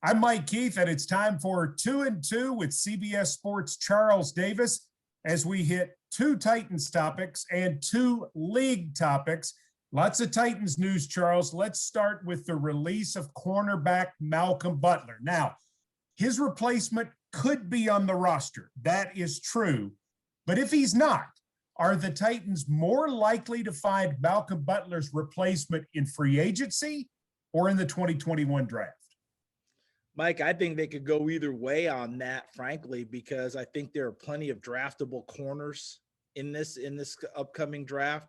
I'm Mike Keith, and it's time for 2 and 2 with CBS Sports' Charles Davis as we hit 2 Titans topics and 2 league topics. Lots of Titans news, Charles. Let's start with the release of cornerback Malcolm Butler. Now, his replacement could be on the roster. That is true. But if he's not, are the Titans more likely to find Malcolm Butler's replacement in free agency or in the 2021 draft? Mike, I think they could go either way on that, frankly, because I think there are plenty of draftable corners in this upcoming draft.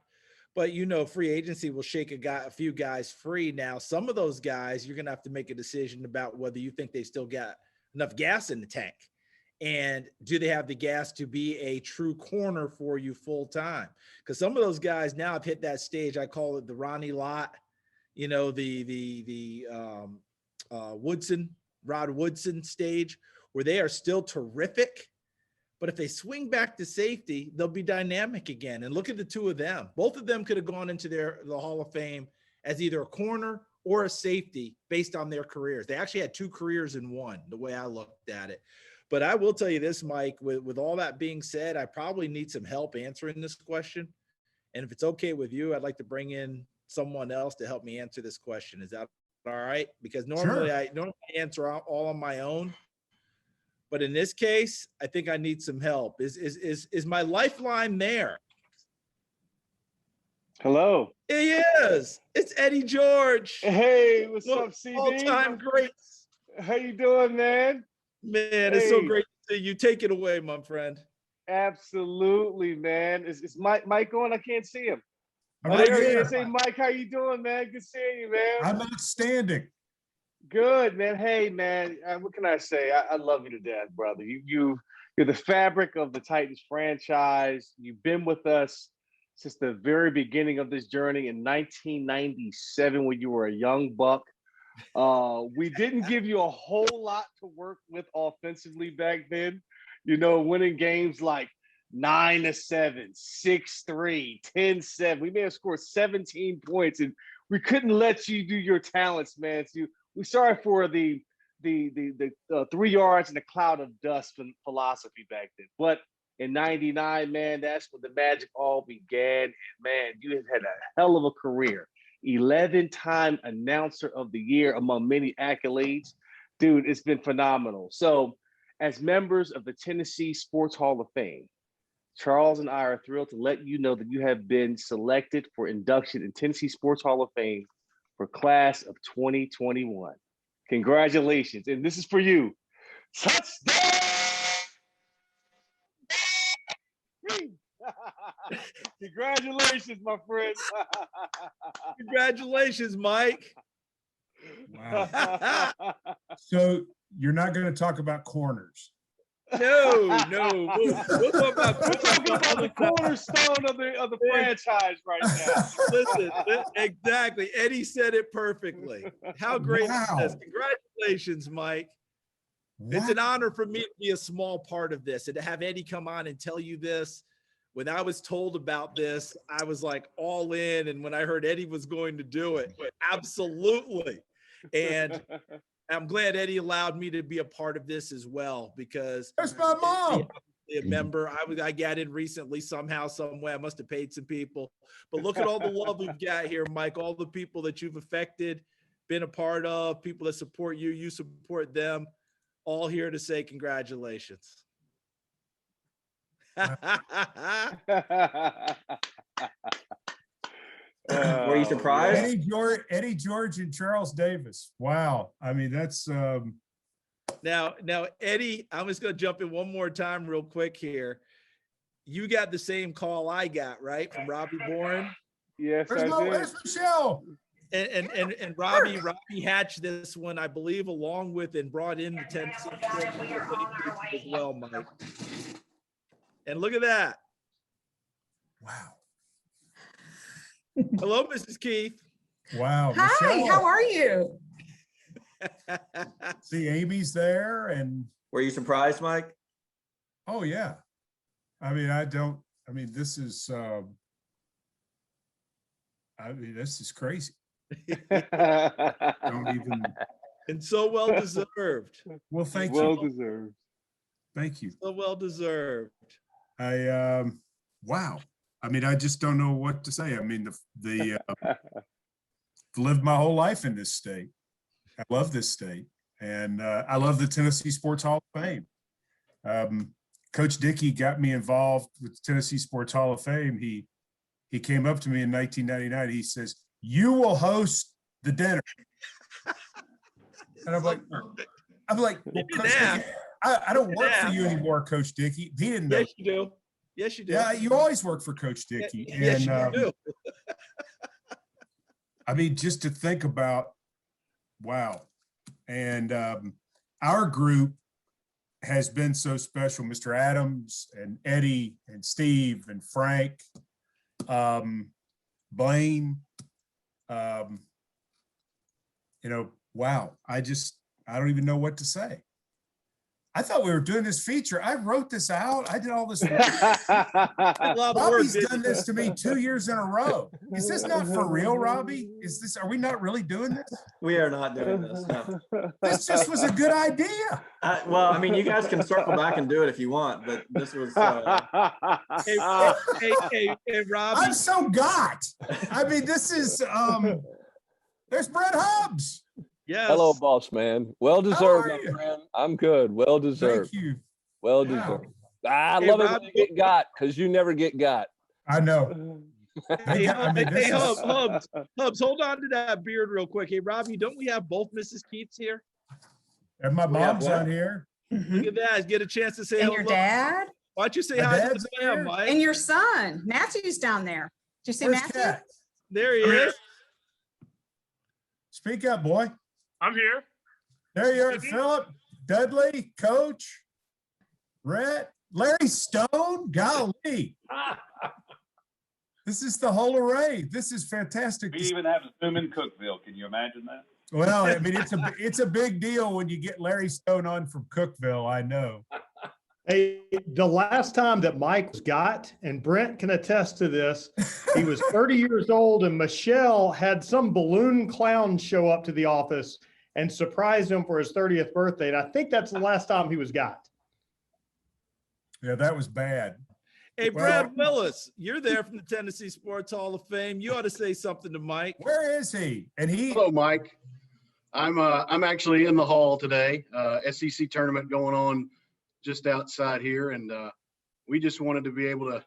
But, you know, free agency will shake a few guys free. Now, some of those guys, you're going to have to make a decision about whether you think they still got enough gas in the tank. And do they have the gas to be a true corner for you full time? Because some of those guys now have hit that stage. I call it the Ronnie Lott, you know, Rod Woodson stage, where they are still terrific. But if they swing back to safety, they'll be dynamic again. And look at the two of them. Both of them could have gone into the Hall of Fame as either a corner or a safety based on their careers. They actually had 2 careers in one, the way I looked at it. But I will tell you this, Mike, with all that being said, I probably need some help answering this question. And if it's okay with you, I'd like to bring in someone else to help me answer this question. Is that all right? Because normally Sure. I answer all on my own. But in this case, I think I need some help. Is my lifeline there? Hello. He is. It's Eddie George. Hey, what's up, CD? All-time greats. How you doing, man? Man, it's so great to see you. Take it away, my friend. Absolutely, man. Is Mike on? I can't see him. I'm Oh, right there he here. is. Hey, Mike, how you doing, man? Good seeing you, man. I'm outstanding. Good, man. Hey, man. What can I say? I love you to death, brother. You're the fabric of the Titans franchise. You've been with us since the very beginning of this journey in 1997 when you were a young buck. We didn't give you a whole lot to work with offensively back then, you know, winning games like 9-7, 6-3, 10-7. We may have scored 17 points, and we couldn't let you do your talents, man. So we sorry for the 3 yards and the cloud of dust philosophy back then. But in 99, man, that's when the magic all began. And man, you have had a hell of a career. 11-time announcer of the year among many accolades. Dude, it's been phenomenal. So as members of the Tennessee Sports Hall of Fame, Charles and I are thrilled to let you know that you have been selected for induction in Tennessee Sports Hall of Fame for class of 2021. Congratulations. And this is for you. Touchdown! Congratulations, my friend. Congratulations, Mike. Wow. So you're not going to talk about corners? No. We'll talk about the cornerstone of the franchise right now. Listen, exactly. Eddie said it perfectly. How great is this? Congratulations, Mike. Wow. It's an honor for me to be a small part of this and to have Eddie come on and tell you this. When I was told about this, I was like all in. And when I heard Eddie was going to do it, absolutely. And I'm glad Eddie allowed me to be a part of this as well, because There's my mom. A member. I got in recently somehow, some way. I must have paid some people. But look at all the love we've got here, Mike. All the people that you've affected, been a part of, people that support you, you support them. All here to say congratulations. Were you surprised? Eddie George and Charles Davis. Wow. I mean, that's Now, Eddie, I'm just going to jump in one more time real quick here. You got the same call I got, right? From Robbie Boren? Yes, I did. Where's Michelle? And Robbie hatched this one, I believe, along with and brought in the Tennessee as well, Mike. And look at that. Wow. Hello, Mrs. Keith. Wow. Hi, Michelle. how are you? See, Amy's there, and Were you surprised, Mike? oh yeah. I mean, this is this is crazy. Don't even And so well deserved. Well, thank Well you. deserved. Thank you. So well deserved. Wow. I mean, I just don't know what to say. I mean, lived my whole life in this state. I love this state, and I love the Tennessee Sports Hall of Fame. Coach Dickey got me involved with the Tennessee Sports Hall of Fame. He came up to me in 1999. He says, "You will host the dinner." And I'm like, well, Coach Dickey, I don't work for you anymore, Coach Dickey. He didn't know. Yes, you do. Yes, you do. Yeah, you always work for Coach Dickey. Yes, And you do. I mean, just to think about, wow. And our group has been so special. Mr. Adams and Eddie and Steve and Frank, Blaine, wow. I don't even know what to say. I thought we were doing this feature. I wrote this out. I did all this work. Robbie's done this to me 2 years in a row. Is this not for real, Robbie? Are we not really doing this? We are not doing this. No. This just was a good idea. Well, I mean, you guys can circle back and do it if you want, but this was. Hey, Robbie. I'm so got. I mean, this is, there's Brett Hubbs. Yes. Hello, boss man. Well deserved, are my you? friend. I'm good. Well deserved. Thank you. Well Wow. deserved. I Hey, love it Rob- when you get got, because you never get got. I know. Hey, I mean, this is- Hubs, hold on to that beard real quick. Hey, Robbie, don't we have both Mrs. Keats here? And my mom's what? on here. Look at that. Get a chance to say And hello. your dad Why don't you say My hi to dad's the here. fam, Mike? and your son, Matthew's down there. Did you see Where's Matthew? Kat? There he is. Speak up, boy. I'm here. There you are, Speaking. Phillip, Dudley, Coach, Rhett, Larry Stone. Golly. This is the whole array. This is fantastic. We even have a Zoom in Cookville. Can you imagine that? Well, I mean, it's a big deal when you get Larry Stone on from Cookville. I know. Hey, the last time that Mike was got, and Brent can attest to this, he was 30 years old, and Michelle had some balloon clown show up to the office and surprised him for his 30th birthday. And I think that's the last time he was got. Yeah, that was bad. Hey, Well- Brad Willis, you're there from the Tennessee Sports Hall of Fame. You ought to say something to Mike. Where is he? And he, Hello, Mike. I'm actually in the hall today. SEC tournament going on just outside here, and we just wanted to be able to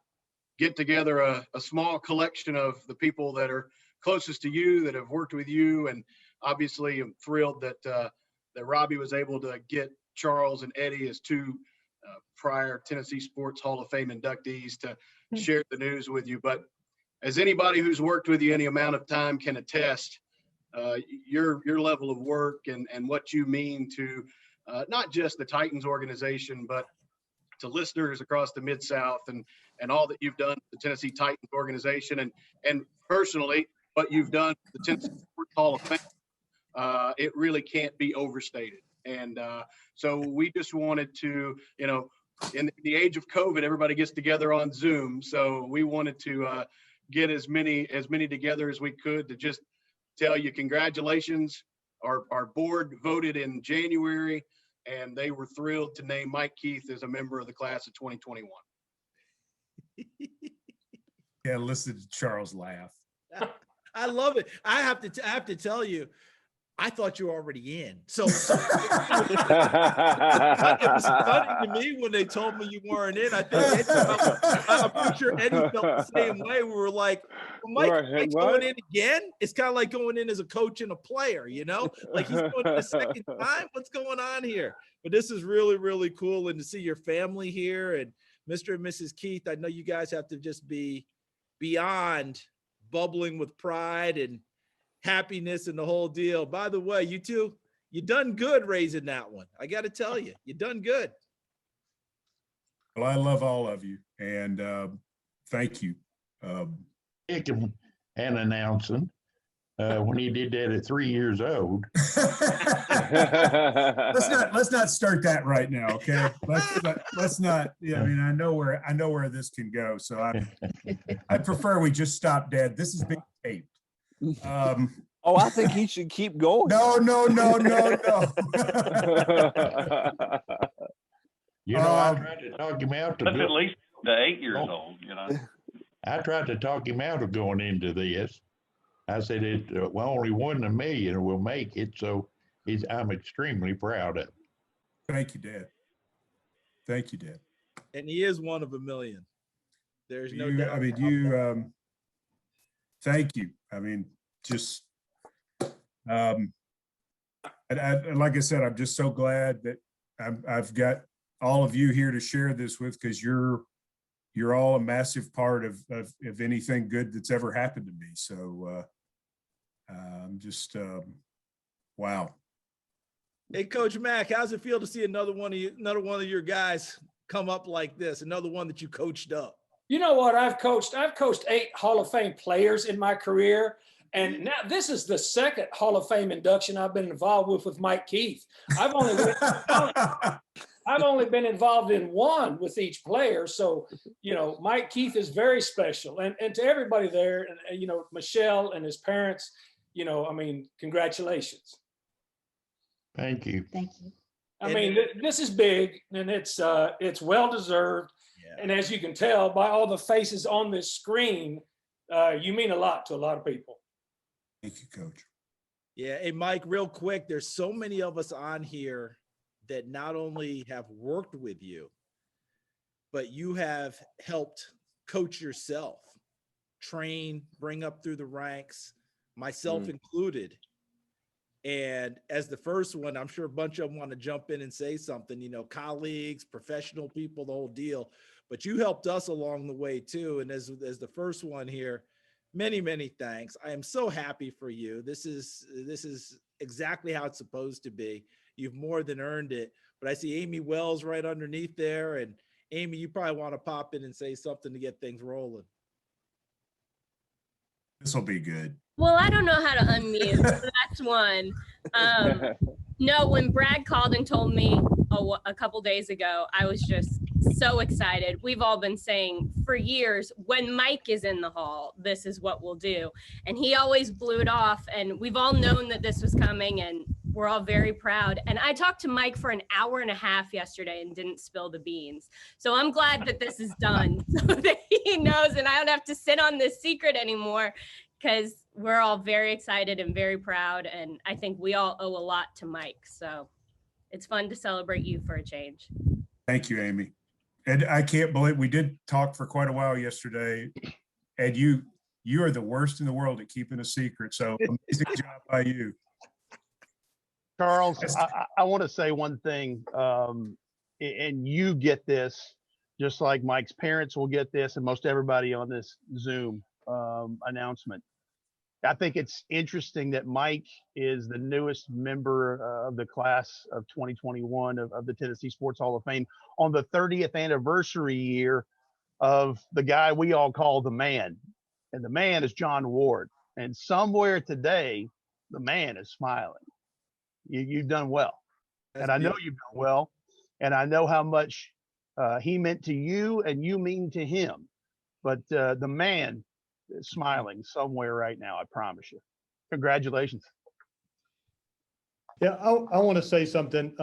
get together a small collection of the people that are closest to you, that have worked with you, and obviously I'm thrilled that Robbie was able to get Charles and Eddie as two prior Tennessee Sports Hall of Fame inductees to share the news with you. But as anybody who's worked with you any amount of time can attest, your level of work and what you mean to not just the Titans organization, but to listeners across the Mid-South and all that you've done, the Tennessee Titans organization, and personally, what you've done for the Tennessee Sports Hall of Fame, it really can't be overstated. And so we just wanted to, in the age of COVID, everybody gets together on Zoom. So we wanted to get as many together as we could to just tell you congratulations. Our board voted in January, and they were thrilled to name Mike Keith as a member of the class of 2021. yeah, listen to Charles laugh. I love it. I have to tell you, I thought you were already in. So it was funny to me when they told me you weren't in. I'm pretty sure Eddie felt the same way. We were like, well, Mike's going in again. It's kind of like going in as a coach and a player, like he's going in a second time. What's going on here? But this is really, really cool. And to see your family here and Mr. and Mrs. Keith, I know you guys have to just be beyond bubbling with pride and happiness and the whole deal. By the way, you two, you done good raising that one. I got to tell you, you done good. Well, I love all of you, and thank you. Kicking and announcing when he did that at 3 years old. let's not start that right now, okay? Let's not. Yeah, I mean, I know where this can go. So I prefer we just stop dead. This is being taped. Oh, I think he should keep going. No. You know, I tried to talk him out to That's at go. least to 8 years old, you know. I tried to talk him out of going into this. I said, well, only 1 in a million will make it. So I'm extremely proud of him. Thank you, Dad. Thank you, Dad. And he is one of a million. There's no You, doubt. I mean, about you, that. thank you. I mean, just, and like I said, I'm just so glad that I've got all of you here to share this with, because you're all a massive part of anything good that's ever happened to me. So I'm just, wow. Hey, Coach Mack, how's it feel to see another one of your guys come up like this? Another one that you coached up. You know what? I've coached 8 Hall of Fame players in my career. And now this is the second Hall of Fame induction I've been involved with Mike Keith. I've only been involved in 1 with each player. So, you know, Mike Keith is very special. And to everybody there, and you know, Michelle and his parents, you know, I mean, congratulations. Thank you. Thank you. I mean, this is big, and it's well-deserved. Yeah. And as you can tell by all the faces on this screen, you mean a lot to a lot of people. Thank you, Coach. Yeah. Hey, Mike, real quick, there's so many of us on here that not only have worked with you, but you have helped coach yourself, train, bring up through the ranks, myself included. And as the first one, I'm sure a bunch of them want to jump in and say something, you know, colleagues, professional people, the whole deal. But you helped us along the way too. And as the first one here, many, many thanks. I am so happy for you. This is exactly how it's supposed to be. You've more than earned it. But I see Amy Wells right underneath there. And Amy, you probably want to pop in and say something to get things rolling. This will be good. Well, I don't know how to unmute, so that's one. No, when Brad called and told me a couple days ago, I was just so excited. We've all been saying for years, when Mike is in the hall, this is what we'll do. And he always blew it off, and we've all known that this was coming, and we're all very proud. And I talked to Mike for an hour and a half yesterday and didn't spill the beans. So I'm glad that this is done so that he knows, and I don't have to sit on this secret anymore, because we're all very excited and very proud. And I think we all owe a lot to Mike. So it's fun to celebrate you for a change. Thank you, Amy. And I can't believe we did talk for quite a while yesterday. And you are the worst in the world at keeping a secret. So amazing job by you. Charles, I want to say one thing, and you get this, just like Mike's parents will get this, and most everybody on this Zoom announcement. I think it's interesting that Mike is the newest member of the class of 2021 of the Tennessee Sports Hall of Fame on the 30th anniversary year of the guy we all call the man. And the man is John Ward. And somewhere today, the man is smiling. You've done well. That's and I know beautiful. you've done well. And I know how much he meant to you and you mean to him. But the man is smiling somewhere right now, I promise you. Congratulations. Yeah, I want to say something.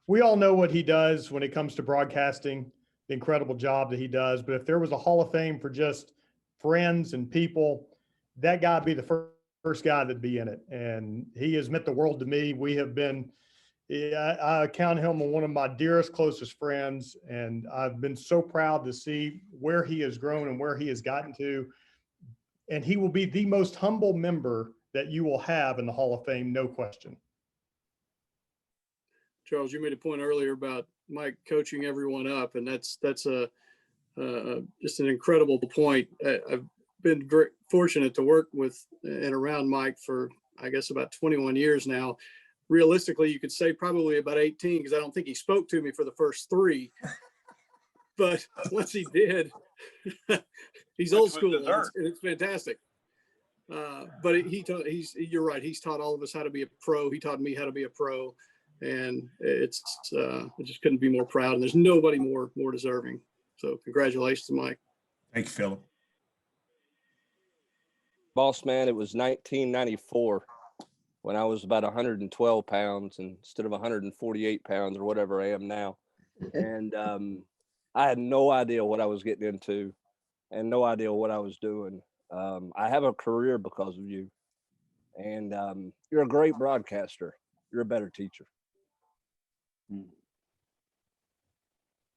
We all know what he does when it comes to broadcasting, the incredible job that he does. But if there was a Hall of Fame for just friends and people, that guy would be the first guy that'd be in it. And he has meant the world to me. We have been, I count him on one of my dearest, closest friends. And I've been so proud to see where he has grown and where he has gotten to. And he will be the most humble member that you will have in the Hall of Fame, no question. Charles, you made a point earlier about Mike coaching everyone up, and that's just an incredible point. I've been very fortunate to work with and around Mike for, I guess, about 21 years now. Realistically, you could say probably about 18, because I don't think he spoke to me for the first 3. But once he did, he's old school, and it's fantastic. But you're right. He's taught all of us how to be a pro. He taught me how to be a pro. And I just couldn't be more proud. And there's nobody more deserving. So congratulations, Mike. Thank you, Phillip. Boss man, it was 1994 when I was about 112 pounds instead of 148 pounds or whatever I am now. And I had no idea what I was getting into and no idea what I was doing. I have a career because of you. And you're a great broadcaster. You're a better teacher.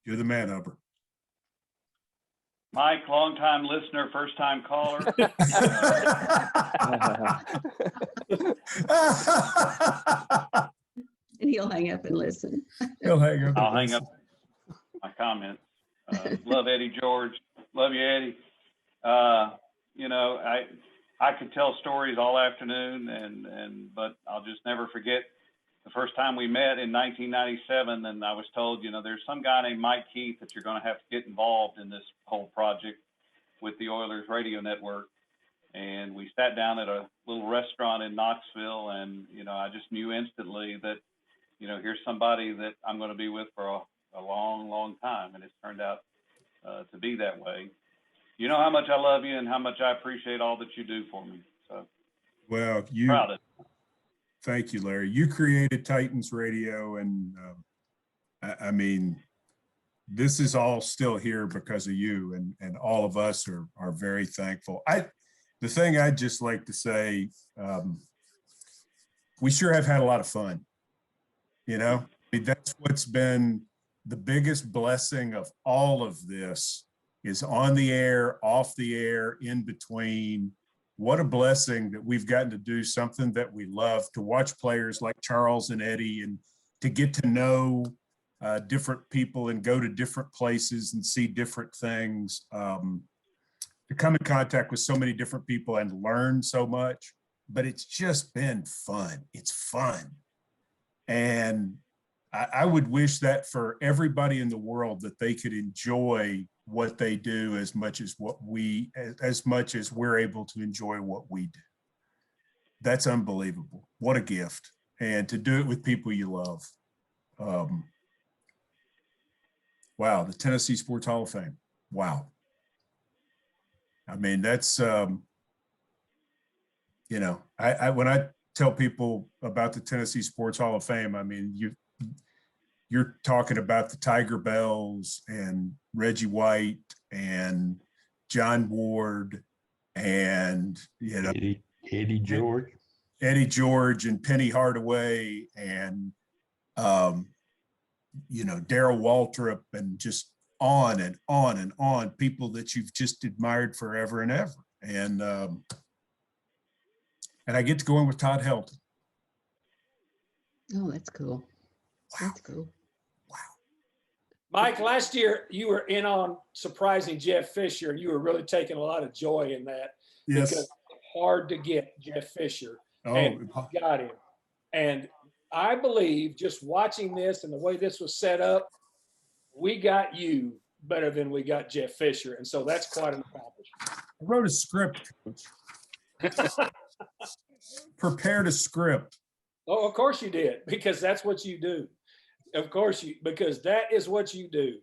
You're the man, Hubbard. Mike, longtime listener, first time caller. And he'll hang up and listen. He'll hang up. I'll hang up my comments. Love Eddie George. Love you, Eddie. You know, I could tell stories all afternoon, but I'll just never forget the first time we met in 1997, and I was told, you know, there's some guy named Mike Keith that you're going to have to get involved in this whole project with the Oilers radio network. And we sat down at a little restaurant in Knoxville, and, you know, I just knew instantly that, you know, here's somebody that I'm going to be with for a long, long time. And it's turned out to be that way. You know how much I love you and how much I appreciate all that you do for me. So, well, proud of you. Thank you, Larry. You created Titans Radio, and I mean, this is all still here because of you, and all of us are very thankful. The thing I'd just like to say, we sure have had a lot of fun. You know, I mean, that's what's been the biggest blessing of all of this is on the air, off the air, in between. What a blessing that we've gotten to do something that we love, to watch players like Charles and Eddie, and to get to know different people and go to different places and see different things, to come in contact with so many different people and learn so much. But it's just been fun. It's fun. And I would wish that for everybody in the world, that they could enjoy what they do as much as we're able to enjoy what we do. That's unbelievable. What a gift. And to do it with people you love. Wow, the Tennessee Sports Hall of Fame. Wow. I mean, that's, you know, when I tell people about the Tennessee Sports Hall of Fame, I mean, you're talking about the Tiger Bells and Reggie White and John Ward and, you know, Eddie George and Penny Hardaway and, you know, Darrell Waltrip, and just on and on and on, people that you've just admired forever and ever. And I get to go in with Todd Helton. Oh, that's cool. That's cool. Mike, last year you were in on surprising Jeff Fisher, and you were really taking a lot of joy in that. Yes. Because it's hard to get Jeff Fisher. Oh, and you got him. And I believe, just watching this and the way this was set up, we got you better than we got Jeff Fisher. And so that's quite an accomplishment. I wrote a script, Coach. Prepared a script. Oh, of course you did, because that's what you do. Of course because that is what you do.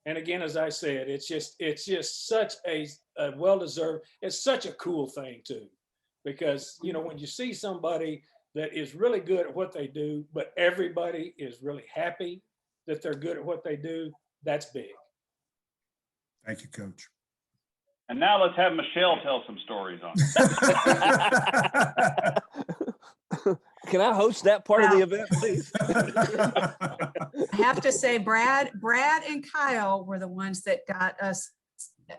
And again, as I said, it's just such a well-deserved, it's such a cool thing too. Because, you know, when you see somebody that is really good at what they do, but everybody is really happy that they're good at what they do, that's big. Thank you, Coach. And now let's have Michelle tell some stories on it. Can I host that part of the event, please? I have to say, Brad and Kyle were the ones that got us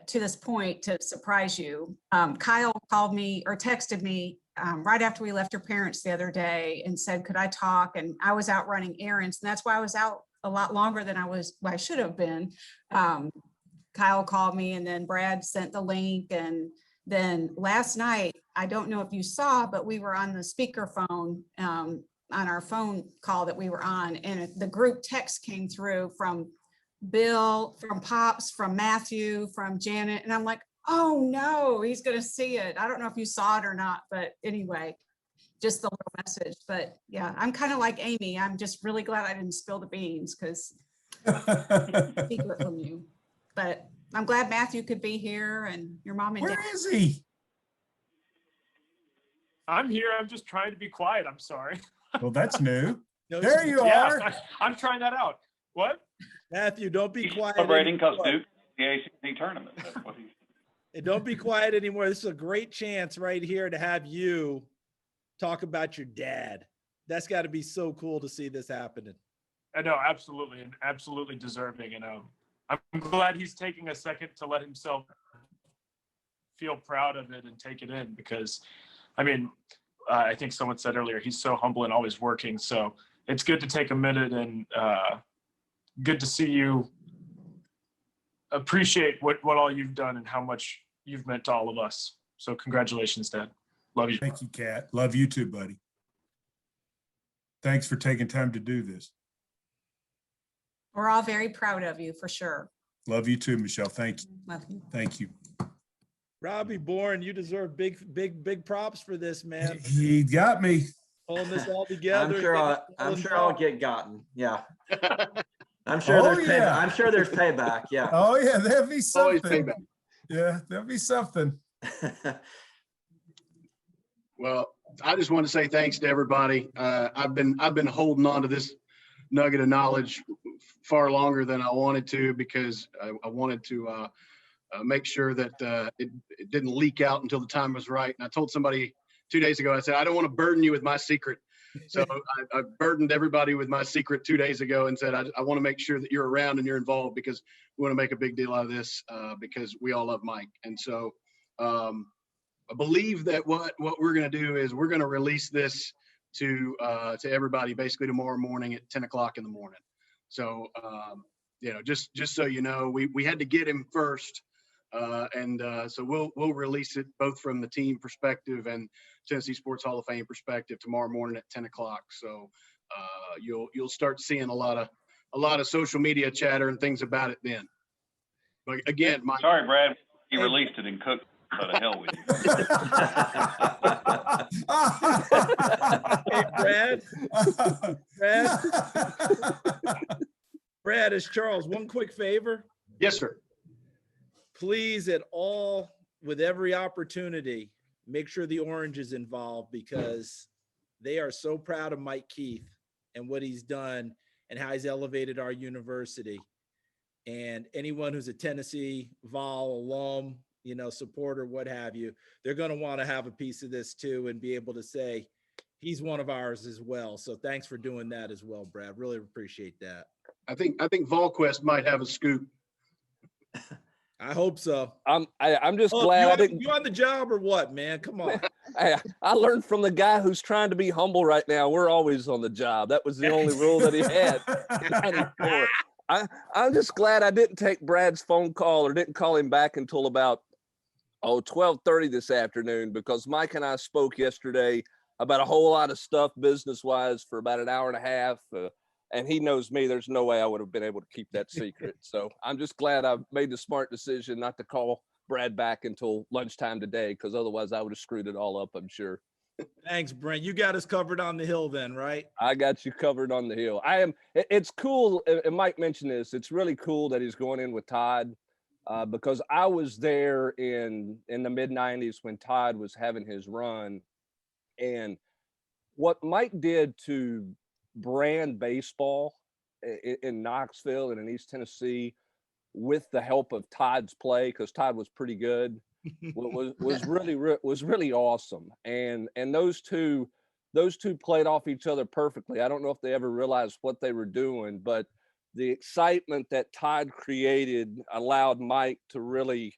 to this point to surprise you. Kyle called me or texted me right after we left her parents the other day and said, could I talk? And I was out running errands, and that's why I was out a lot longer than I should have been. Kyle called me, and then Brad sent the link. And then last night, I don't know if you saw, but we were on the speakerphone on our phone call that we were on, and the group text came through from Bill, from Pops, from Matthew, from Janet. And I'm like, oh no, he's going to see it. I don't know if you saw it or not, but anyway, just the little message. But yeah, I'm kind of like Amy. I'm just really glad I didn't spill the beans, because secret from you. But I'm glad Matthew could be here, and your mom and dad. Where is he? I'm here. I'm just trying to be quiet. I'm sorry. Well, that's new. No, There you Yeah, are. I'm trying that out. What? Matthew, don't be quiet Celebrating because anymore. Duke the ACC tournament. That's what he's. And don't be quiet anymore. This is a great chance right here to have you talk about your dad. That's got to be so cool to see this happening. I know, absolutely, and absolutely deserving. And I'm glad he's taking a second to let himself feel proud of it and take it in, because, I mean, I think someone said earlier, he's so humble and always working. So it's good to take a minute, and good to see you appreciate what all you've done and how much you've meant to all of us. So congratulations, Dad. Love you. Thank you, Kat. Love you too, buddy. Thanks for taking time to do this. We're all very proud of you, for sure. Love you too, Michelle. Thank you. Love you. Thank you. Robbie Bourne, you deserve big props for this, man. He got me. Pulling this all together. I'm sure I'll get gotten. Yeah. I'm sure I'm sure there's payback. Yeah. Oh yeah, there'll be Always something. payback. Yeah, there'll be something. Well, I just want to say thanks to everybody. I've been holding on to this nugget of knowledge far longer than I wanted to, because I wanted to make sure that it didn't leak out until the time was right. And I told somebody 2 days ago, I said, I don't want to burden you with my secret. So I burdened everybody with my secret 2 days ago and said, I want to make sure that you're around and you're involved, because we want to make a big deal out of this, because we all love Mike. And so I believe that what we're going to do is we're going to release this to everybody basically tomorrow morning at 10 o'clock in the morning. So, just so you know, we had to get him first. So we'll release it both from the team perspective and Tennessee Sports Hall of Fame perspective tomorrow morning at 10 o'clock. So you'll start seeing a lot of social media chatter and things about it then. But again, Mike. Sorry, Brad. He released it and cooked. So to hell with you. Hey, Brad, is Charles, one quick favor. Yes, sir. Please, with every opportunity, make sure the Orange is involved, because they are so proud of Mike Keith and what he's done and how he's elevated our university. And anyone who's a Tennessee Vol alum, supporter, what have you, they're going to want to have a piece of this too and be able to say he's one of ours as well. So thanks for doing that as well, Brad. Really appreciate that. I think VolQuest might have a scoop. I hope so. I'm just glad you on the job or what, man? Come on. I learned from the guy who's trying to be humble right now. We're always on the job. That was the only rule that he had. I'm just glad I didn't take Brad's phone call or didn't call him back until about 12:30 this afternoon, because Mike and I spoke yesterday about a whole lot of stuff business-wise for about an hour and a half. And he knows me. There's no way I would have been able to keep that secret. So I'm just glad I made the smart decision not to call Brad back until lunchtime today, because otherwise I would have screwed it all up, I'm sure. Thanks, Brent. You got us covered on the hill then, right? I got you covered on the hill. It's cool. And Mike mentioned this. It's really cool that he's going in with Todd, because I was there in the mid 90s when Todd was having his run, and what Mike did to brand baseball in Knoxville and in East Tennessee with the help of Todd's play, because Todd was pretty good, was really awesome. And those two played off each other perfectly. I don't know if they ever realized what they were doing, but the excitement that Todd created allowed Mike to really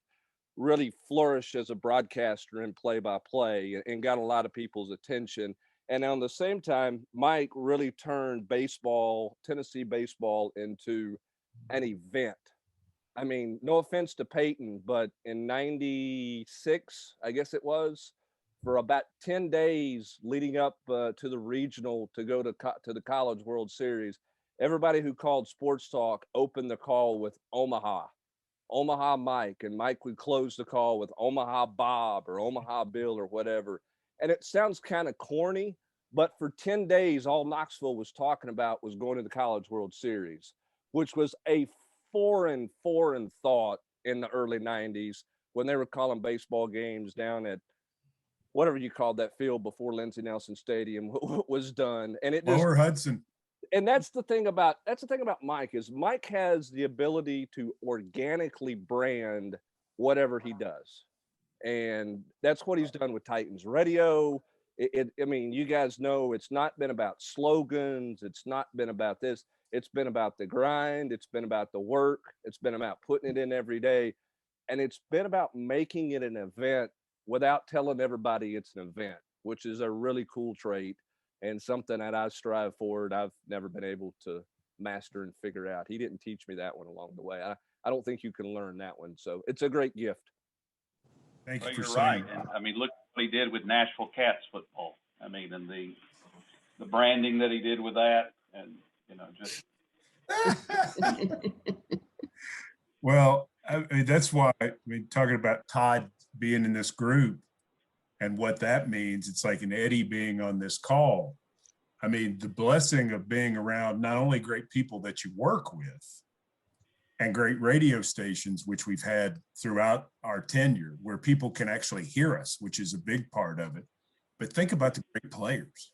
flourish as a broadcaster and play-by-play, and got a lot of people's attention. And on the same time, Mike really turned Tennessee baseball, into an event. I mean, no offense to Peyton, but in 96, I guess it was, for about 10 days leading up to the regional to go to the College World Series, everybody who called Sports Talk opened the call with Omaha Mike, and Mike would close the call with Omaha Bob or Omaha Bill or whatever. And it sounds kind of corny, but for 10 days, all Knoxville was talking about was going to the College World Series, which was a foreign thought in the early 90s when they were calling baseball games down at whatever you called that field before Lindsey Nelson Stadium was done. And it just, Lower Hudson. and that's the thing about Mike is Mike has the ability to organically brand whatever he does. And that's what he's done with Titans Radio. I mean, you guys know it's not been about slogans. It's not been about this. It's been about the grind. It's been about the work. It's been about putting it in every day. And it's been about making it an event without telling everybody it's an event, which is a really cool trait and something that I strive for. I've never been able to master and figure out. He didn't teach me that one along the way. I don't think you can learn that one. So it's a great gift. Thank you Well, for you're saying right. And I mean, look what he did with Nashville Cats football. I mean, and the branding that he did with that, and you know, just. Well, I mean, that's why, I mean, talking about Todd being in this group and what that means, it's like an Eddie being on this call. I mean, the blessing of being around not only great people that you work with and great radio stations, which we've had throughout our tenure, where people can actually hear us, which is a big part of it. But think about the great players.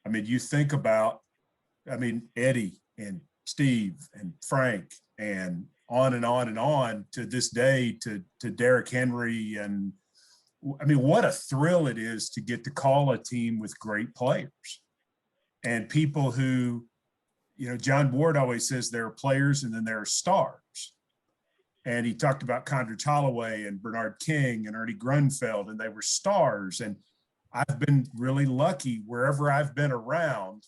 I mean, you think about, I mean, Eddie and Steve and Frank and on and on and on to this day to Derrick Henry. And I mean, what a thrill it is to get to call a team with great players and people who, you know, John Ward always says there are players and then there are stars. And he talked about Condrich Holloway and Bernard King and Ernie Grunfeld, and they were stars. And I've been really lucky wherever I've been around,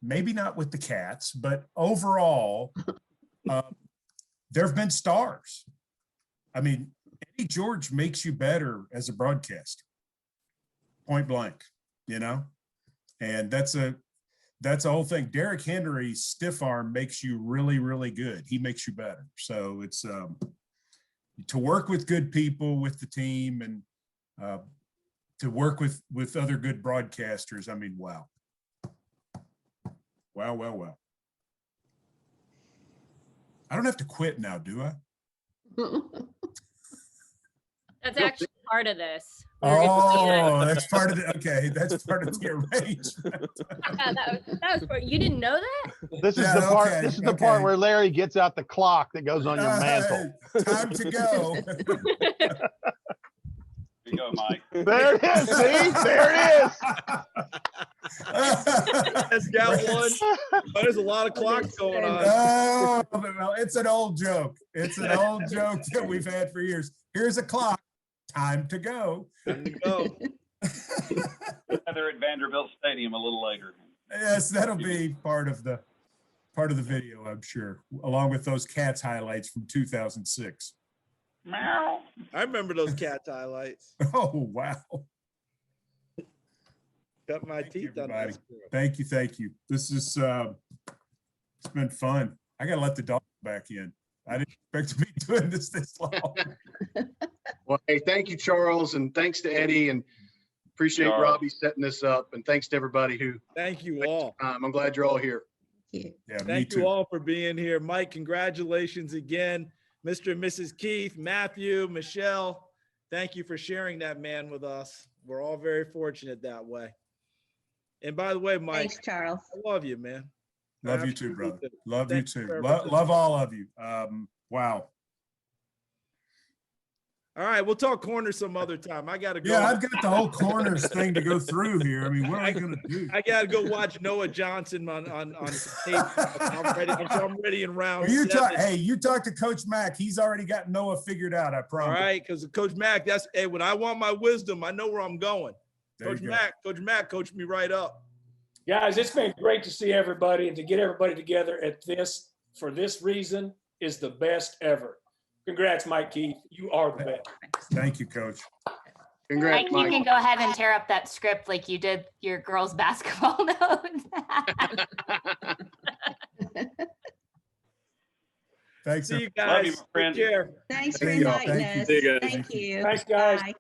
maybe not with the Cats, but overall, there have been stars. I mean, Eddie George makes you better as a broadcaster, point blank, you know? And that's a whole thing. Derrick Henry's stiff arm makes you really, really good. He makes you better. So it's to work with good people with the team and to work with other good broadcasters. I mean, wow. Wow, wow, wow. I don't have to quit now, do I? That's actually part of this. Oh, that's part of the, okay, that's part of the arrangement. Yeah, that was part, you didn't know that? This is Yeah, the part. okay, This is the part where Larry gets out the clock that goes on your mantle. Time to go. Here you go, Mike. There it is. See, there it is. That's got one. But there's a lot of clocks going on. Oh, well, it's an old joke. It's an old joke that we've had for years. Here's a clock. Time to go. Time to go. They're at Vanderbilt Stadium a little later. Yes, that'll be part of the video, I'm sure, along with those Cats highlights from 2006. Meow. I remember those Cats highlights. Oh, wow. Got my teeth on that. Thank you. Thank you. This is, it's been fun. I got to let the dog back in. I didn't expect to be doing this long. Well, hey, thank you, Charles, and thanks to Eddie, and appreciate Charles. Robbie setting this up, and thanks to everybody who. Thank you all. I'm glad you're all here. Yeah, me Thank too. you all for being here. Mike, congratulations again. Mr. and Mrs. Keith, Matthew, Michelle, thank you for sharing that man with us. We're all very fortunate that way. And by the way, Mike, Thanks, Charles. I love you, man. Love you too, brother. Love you Thank you too. for Love all of you. Wow. All right, we'll talk corners some other time. I gotta go. Yeah, I've got the whole corners thing to go through here. I mean, what are we gonna do? I gotta go watch Noah Johnson on tape. I'm ready in round. Well, you 7. hey, you talk to Coach Mack. He's already got Noah figured out. I All promise. right, because Coach Mack, that's hey, when I want my wisdom, I know where I'm going. There Coach you go. Mack, coach me right up. Guys, it's been great to see everybody, and to get everybody together at this for this reason is the best ever. Congrats, Mike Keith. You are the best. Thank you, Coach. Congrats, Mike, you can go ahead and tear up that script like you did your girls' basketball notes. Thanks. See you Love guys. you, my friend. Take care. Thanks for There you go. inviting Thank you. us. See you guys. Thank you. Thanks, guys. Bye.